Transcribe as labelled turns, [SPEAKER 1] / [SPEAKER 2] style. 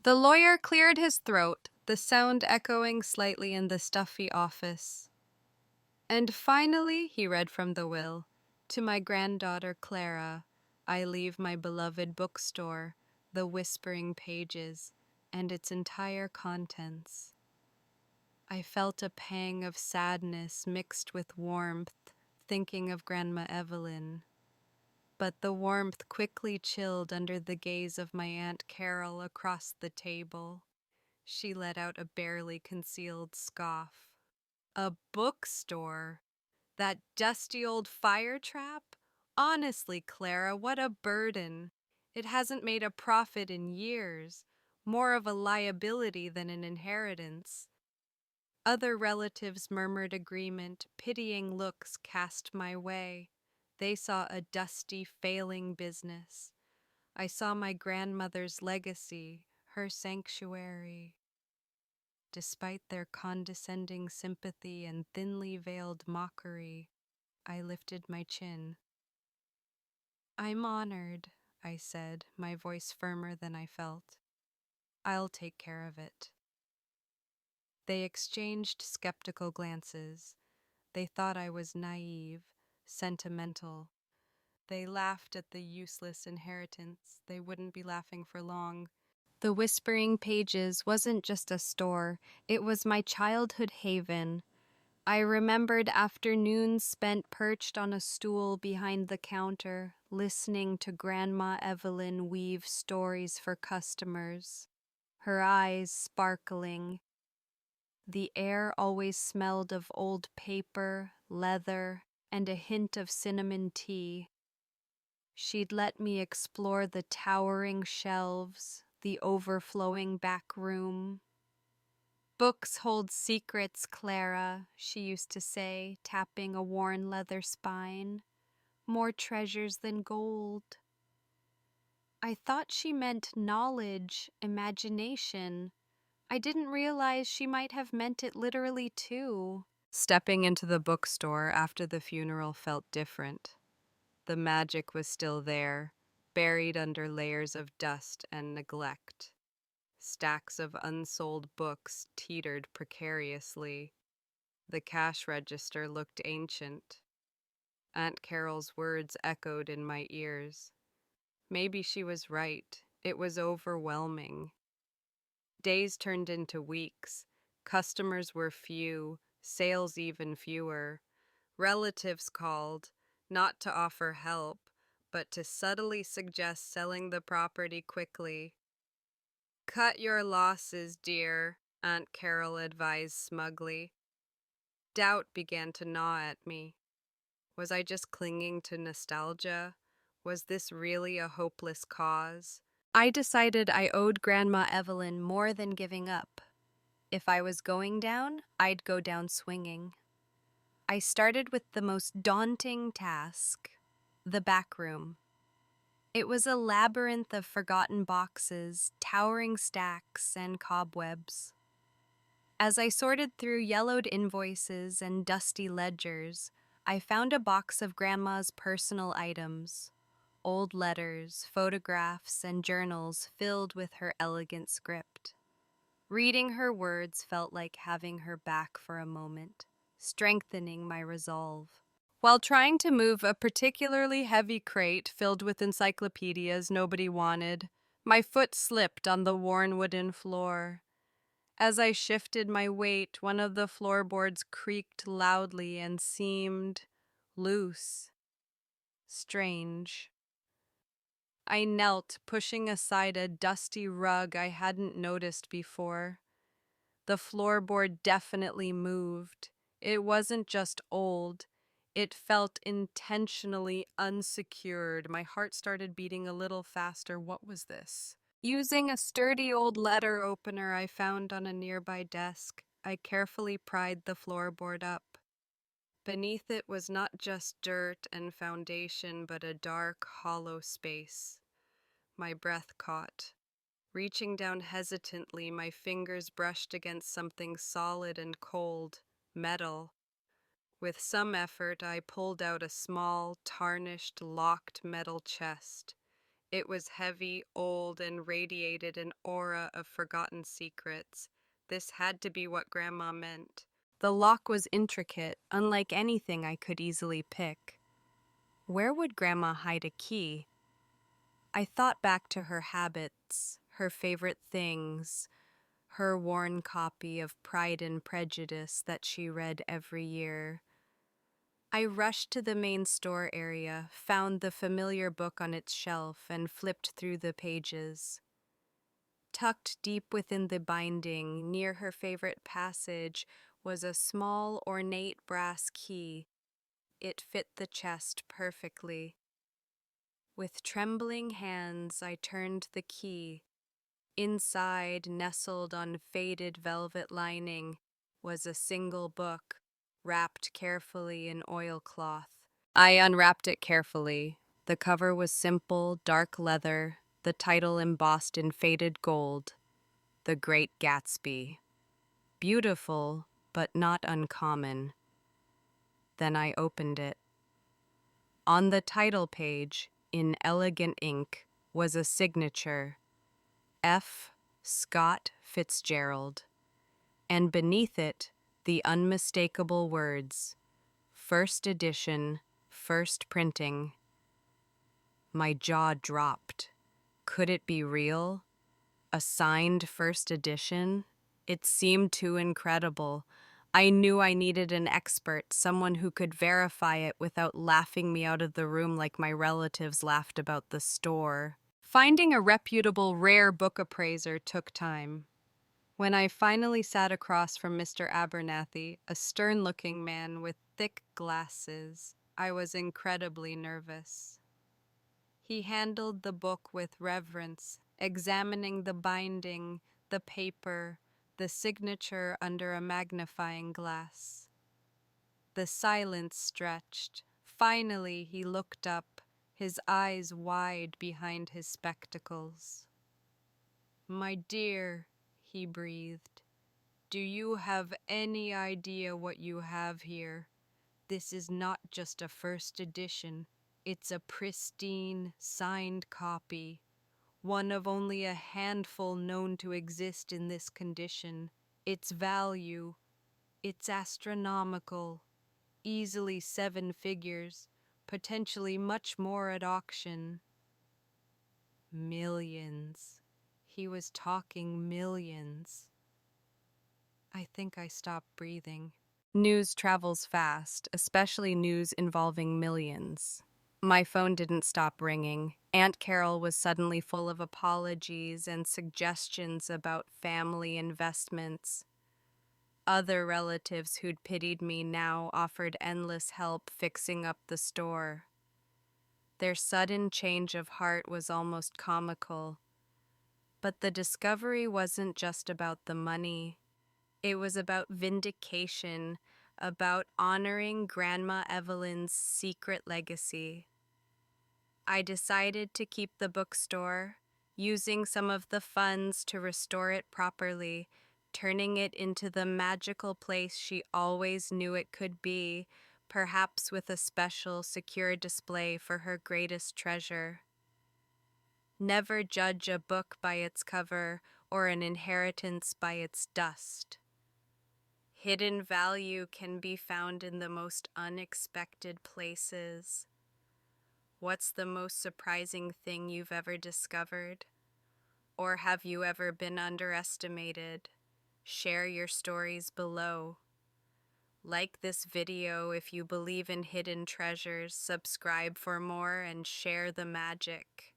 [SPEAKER 1] The lawyer cleared his throat, the sound echoing slightly in the stuffy office. And finally, he read from the will. To my granddaughter Clara, I leave my beloved bookstore, the whispering pages, and its entire contents. I felt a pang of sadness mixed with warmth, thinking of Grandma Evelyn. But the warmth quickly chilled under the gaze of my Aunt Carol across the table. She let out a barely concealed scoff. A bookstore? That dusty old fire trap? Honestly, Clara, what a burden. It hasn't made a profit in years, more of a liability than an inheritance. Other relatives murmured agreement, pitying looks cast my way. They saw a dusty, failing business. I saw my grandmother's legacy, her sanctuary. Despite their condescending sympathy and thinly veiled mockery, I lifted my chin. "I'm honored," I said, my voice firmer than I felt. "I'll take care of it." They exchanged skeptical glances. They thought I was naive, sentimental. They laughed at the useless inheritance. They wouldn't be laughing for long. The Whispering Pages wasn't just a store, it was my childhood haven. I remembered afternoons spent perched on a stool behind the counter, listening to Grandma Evelyn weave stories for customers, her eyes sparkling. The air always smelled of old paper, leather, and a hint of cinnamon tea. She'd let me explore the towering shelves, the overflowing back room. "Books hold secrets, Clara," she used to say, tapping a worn leather spine. "More treasures than gold." I thought she meant knowledge, imagination. I didn't realize she might have meant it literally too. Stepping into the bookstore after the funeral felt different. The magic was still there, buried under layers of dust and neglect. Stacks of unsold books teetered precariously. The cash register looked ancient. Aunt Carol's words echoed in my ears. Maybe she was right. It was overwhelming. Days turned into weeks. Customers were few, sales even fewer. Relatives called, not to offer help, but to subtly suggest selling the property quickly. "Cut your losses, dear," Aunt Carol advised smugly. Doubt began to gnaw at me. Was I just clinging to nostalgia? Was this really a hopeless cause? I decided I owed Grandma Evelyn more than giving up. If I was going down, I'd go down swinging. I started with the most daunting task, the back room. It was a labyrinth of forgotten boxes, towering stacks, and cobwebs. As I sorted through yellowed invoices and dusty ledgers, I found a box of Grandma's personal items, old letters, photographs, and journals filled with her elegant script. Reading her words felt like having her back for a moment, strengthening my resolve. While trying to move a particularly heavy crate filled with encyclopedias nobody wanted, my foot slipped on the worn wooden floor. As I shifted my weight, one of the floorboards creaked loudly and seemed loose, strange. I knelt, pushing aside a dusty rug I hadn't noticed before. The floorboard definitely moved. It wasn't just old, it felt intentionally unsecured. My heart started beating a little faster. What was this? Using a sturdy old letter opener I found on a nearby desk, I carefully pried the floorboard up. Beneath it was not just dirt and foundation, but a dark, hollow space. My breath caught. Reaching down hesitantly, my fingers brushed against something solid and cold, metal. With some effort, I pulled out a small, tarnished, locked metal chest. It was heavy, old, and radiated an aura of forgotten secrets. This had to be what Grandma meant. The lock was intricate, unlike anything I could easily pick. Where would Grandma hide a key? I thought back to her habits, her favorite things, her worn copy of Pride and Prejudice that she read every year. I rushed to the main store area, found the familiar book on its shelf, and flipped through the pages. Tucked deep within the binding, near her favorite passage, was a small, ornate brass key. It fit the chest perfectly. With trembling hands, I turned the key. Inside, nestled on faded velvet lining, was a single book, wrapped carefully in oilcloth. I unwrapped it carefully. The cover was simple, dark leather, the title embossed in faded gold, The Great Gatsby. Beautiful, but not uncommon. Then I opened it. On the title page, in elegant ink, was a signature, F. Scott Fitzgerald, and beneath it, the unmistakable words, First edition, first printing. My jaw dropped. Could it be real? A signed first edition? It seemed too incredible. I knew I needed an expert, someone who could verify it without laughing me out of the room like my relatives laughed about the store. Finding a reputable, rare book appraiser took time. When I finally sat across from Mr. Abernathy, a stern-looking man with thick glasses, I was incredibly nervous. He handled the book with reverence, examining the binding, the paper, the signature under a magnifying glass. The silence stretched. Finally, he looked up, his eyes wide behind his spectacles. "My dear," he breathed, "do you have any idea what you have here? This is not just a first edition. It's a pristine, signed copy, one of only a handful known to exist in this condition. Its value, it's astronomical, easily 7 figures, potentially much more at auction. Millions." He was talking millions. I think I stopped breathing. News travels fast, especially news involving millions. My phone didn't stop ringing. Aunt Carol was suddenly full of apologies and suggestions about family investments. Other relatives who'd pitied me now offered endless help fixing up the store. Their sudden change of heart was almost comical. But the discovery wasn't just about the money. It was about vindication, about honoring Grandma Evelyn's secret legacy. I decided to keep the bookstore, using some of the funds to restore it properly, turning it into the magical place she always knew it could be, perhaps with a special secure display for her greatest treasure. Never judge a book by its cover or an inheritance by its dust. Hidden value can be found in the most unexpected places. What's the most surprising thing you've ever discovered? Or have you ever been underestimated? Share your stories below. Like this video if you believe in hidden treasures, subscribe for more, and share the magic.